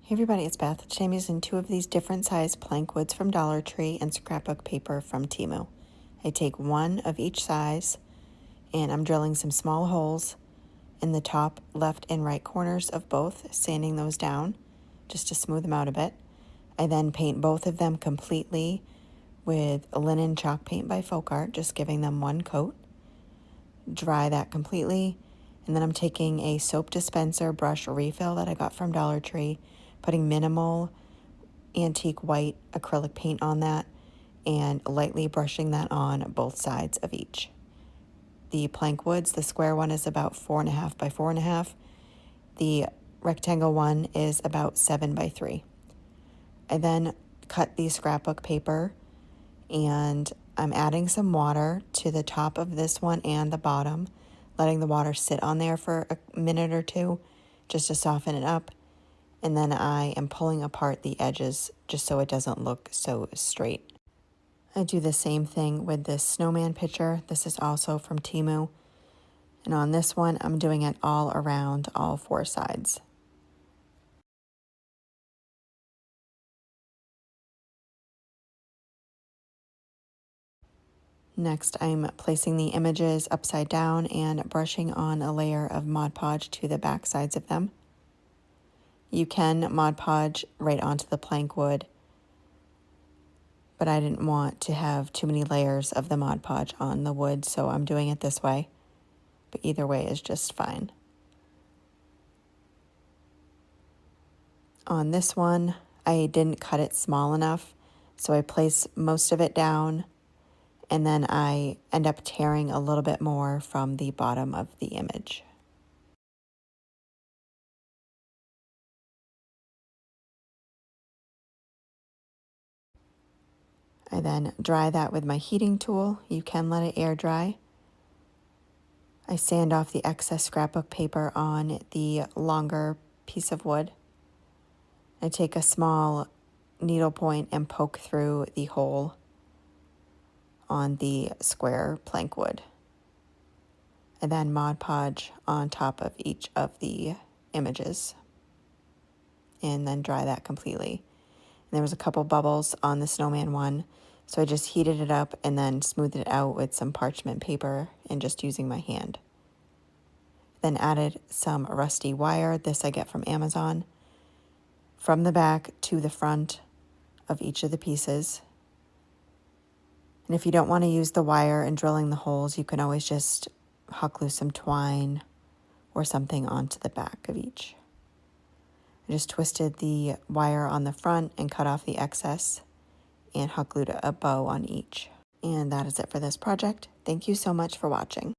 Hey everybody, it's Beth. Today I'm using two of these different size plank woods from Dollar Tree and scrapbook paper from Temu. I take one of each size and I'm drilling some small holes in the top left and right corners of both, sanding those down just to smooth them out a bit. I then paint both of them completely with linen chalk paint by Folkart, just giving them one coat. Dry that completely, and then I'm taking a soap dispenser brush refill that I got from Dollar Tree, putting minimal antique white acrylic paint on that and lightly brushing that on both sides of each. The plank woods, the square one is about 4.5 by 4.5. The rectangle one is about 7 by 3. I then cut the scrapbook paper and I'm adding some water to the top of this one and the bottom, letting the water sit on there for a minute or two just to soften it up. And then I am pulling apart the edges just so it doesn't look so straight. I do the same thing with this snowman picture. This is also from Temu. And on this one, I'm doing it all around all four sides. Next, I'm placing the images upside down and brushing on a layer of Mod Podge to the back sides of them. You can Mod Podge right onto the plank wood, but I didn't want to have too many layers of the Mod Podge on the wood, so I'm doing it this way. But either way is just fine. On this one, I didn't cut it small enough, so I place most of it down, and then I end up tearing a little bit more from the bottom of the image. I then dry that with my heating tool. You can let it air dry. I sand off the excess scrapbook paper on the longer piece of wood. I take a small needle point and poke through the hole on the square plank wood. And then Mod Podge on top of each of the images. And then dry that completely. And there was a couple bubbles on the snowman one, so I just heated it up and then smoothed it out with some parchment paper and just using my hand. Then added some rusty wire. This I get from Amazon. From the back to the front of each of the pieces. And if you don't want to use the wire and drilling the holes, you can always just huck loose some twine or something onto the back of each. I just twisted the wire on the front and cut off the excess and hot glued a bow on each. And that is it for this project. Thank you so much for watching.